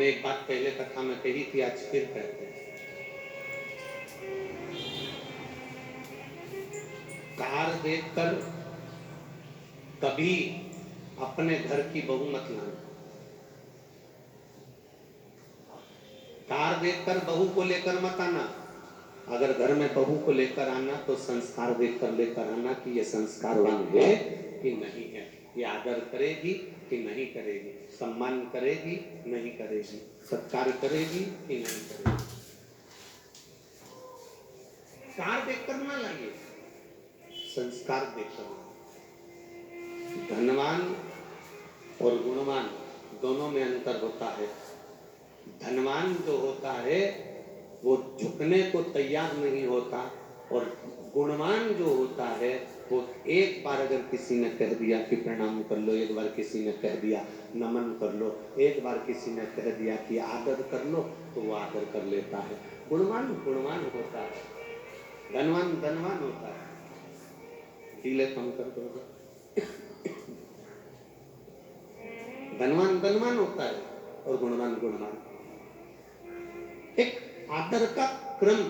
मैंने एक बात पहले कथा में कही थी, आज फिर कहते हैं। कार देखकर कभी अपने घर की बहू मत लाना। कार देखकर बहू को लेकर मत आना। अगर घर में बहू को लेकर आना तो संस्कार देखकर लेकर आना कि ये संस्कारवान है कि नहीं है, ये आदर करेगी कि नहीं करेगी, सम्मान करेगी नहीं करेगी, सत्कार करेगी कि नहीं करेगी। कार देखकर ना लाइए, संस्कार देखकर। धनवान और गुणवान दोनों में अंतर होता है। धनवान जो होता है वो झुकने को तैयार नहीं होता, और गुणवान जो होता है वो एक बार अगर किसी ने कह दिया कि प्रणाम कर लो, एक बार किसी ने कह दिया नमन कर लो, एक बार किसी ने कह दिया कि आदर कर लो, तो वो आदर कर लेता है। गुणवान गुणवान होता है, धनवान धनवान होता है। ढीले कम कर दो। धनवान धनवान होता है और गुणवान गुणवान। एक आदर का क्रम।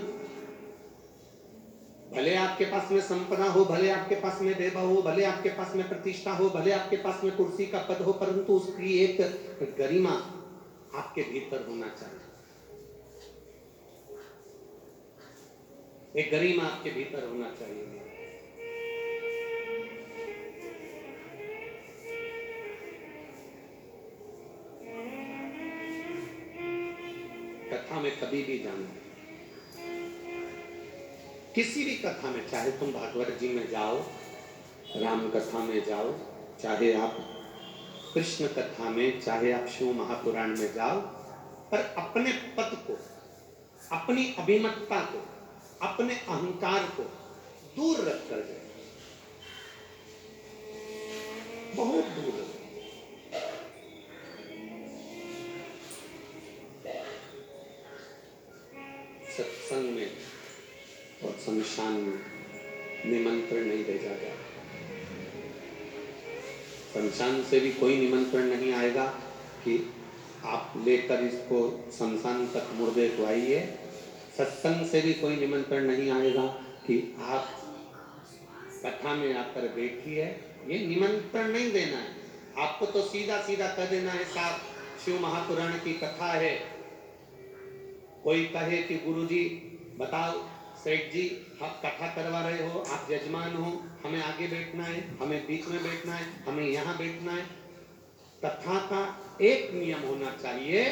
भले आपके पास में संपदा हो, भले आपके पास में वैभव हो, भले आपके पास में प्रतिष्ठा हो, भले आपके पास में कुर्सी का पद हो, परंतु उसकी एक गरिमा आपके भीतर होना चाहिए। एक गरिमा आपके भीतर होना चाहिए। कथा में कभी भी जाना, किसी भी कथा में, चाहे तुम भागवत जी में जाओ, राम कथा में जाओ, चाहे आप कृष्ण कथा में, चाहे आप शिव महापुराण में जाओ, पर अपने पद को, अपनी अभिमतता को, अपने अहंकार को दूर रख कर जाए, बहुत दूर रख। सत्संग में और शमशान में निमंत्रण नहीं भेजा गया। शमशान से भी कोई निमंत्रण नहीं आएगा कि आप लेकर इसको शमशान तक मुर्दे को आइए। सत्संग से भी कोई निमंत्रण नहीं आएगा कि आप कथा में आकर बैठिए। ये निमंत्रण नहीं देना है आपको, तो सीधा सीधा कह देना है, साहब शिव महापुराण की कथा है, कोई कहे कि गुरुजी बताओ, सेठ जी आप कथा करवा रहे हो, आप यजमान हो, हमें आगे बैठना है, हमें बीच में बैठना है, हमें यहाँ बैठना है। कथा का एक नियम होना चाहिए,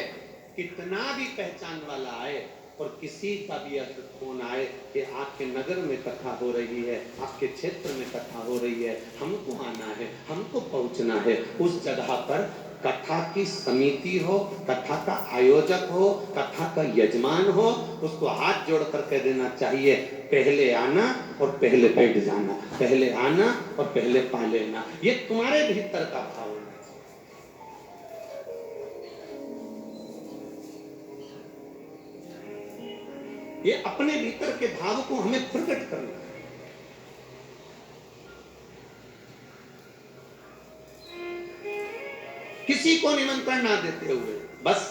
कितना भी पहचान वाला आए और किसी का भी अगर फोन आए कि आपके नगर में कथा हो रही है, आपके क्षेत्र में कथा हो रही है, हमको आना है, हमको पहुंचना है, उस जगह पर कथा की समिति हो, कथा का आयोजक हो, कथा का यजमान हो, उसको हाथ जोड़कर कह देना चाहिए, पहले आना और पहले बैठ जाना, पहले आना और पहले पा लेना। ये तुम्हारे भीतर का भाव होना चाहिए। ये अपने भीतर के भाव को हमें प्रकट करना है। किसी को निमंत्रण ना देते हुए बस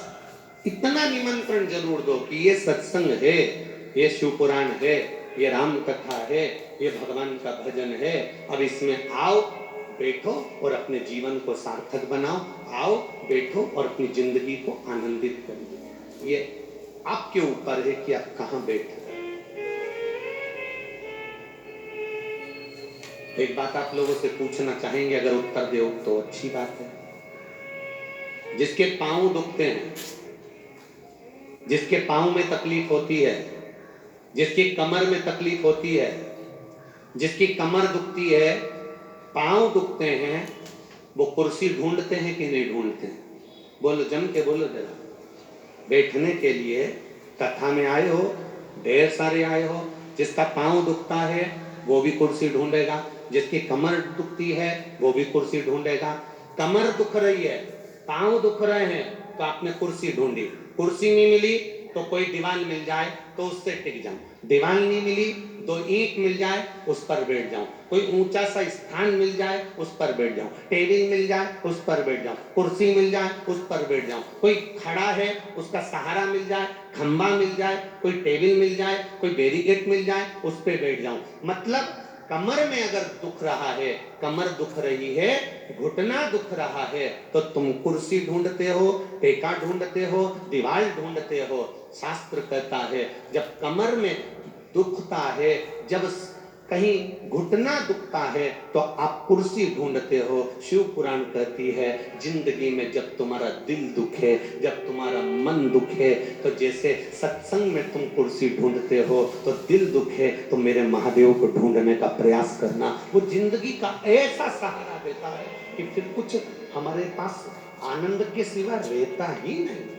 इतना निमंत्रण जरूर दो कि ये सत्संग है, ये शिव पुराण है, ये राम कथा है, ये भगवान का भजन है, अब इसमें आओ, बैठो और अपने जीवन को सार्थक बनाओ, आओ बैठो और अपनी जिंदगी को आनंदित करिए। ये आपके ऊपर है कि आप कहां बैठे। एक बात आप लोगों से पूछना चाहेंगे, अगर उत्तर दो तो अच्छी बात है। जिसके पांव दुखते हैं, जिसके पांव में तकलीफ होती है, जिसकी कमर में तकलीफ होती है, जिसकी कमर दुखती है, पांव दुखते हैं, वो कुर्सी ढूंढते हैं कि नहीं ढूंढते हैं? बोलो, जम के बोलो जरा। बैठने के लिए कथा में आए हो, ढेर सारे आए हो, जिसका पांव दुखता है वो भी कुर्सी ढूंढेगा, जिसकी कमर दुखती है वो भी कुर्सी ढूंढेगा। कमर दुख रही है, पांव दुख रहे हैं, तो आपने कुर्सी ढूंढी, कुर्सी नहीं मिली तो कोई दीवार मिल जाए तो उससे टिक जाऊं, दीवार नहीं मिली तो ईंट मिल जाए उस पर बैठ जाऊं, कोई ऊंचा सा स्थान मिल जाए उस पर बैठ जाऊं, टेबल मिल जाए उस पर बैठ जाऊं, कुर्सी मिल जाए उस पर बैठ जाऊं, कोई खड़ा है उसका सहारा मिल जाए, खंबा मिल जाए, कोई टेबल मिल जाए, कोई बैरिकेड मिल जाए उस पर बैठ जाऊं। मतलब कमर में अगर दुख रहा है, कमर दुख रही है, घुटना दुख रहा है, तो तुम कुर्सी ढूंढते हो, टेका ढूंढते हो, दीवार ढूंढते हो। शास्त्र कहता है जब कमर में दुखता है, जब कहीं घुटना दुखता है तो आप कुर्सी ढूंढते हो। शिव पुराण कहती है जिंदगी में जब तुम्हारा दिल दुखे, जब तुम्हारा मन दुखे, तो जैसे सत्संग में तुम कुर्सी ढूंढते हो तो दिल दुखे तो मेरे महादेव को ढूंढने का प्रयास करना। वो जिंदगी का ऐसा सहारा देता है कि फिर कुछ हमारे पास आनंद के सिवा रहता ही नहीं।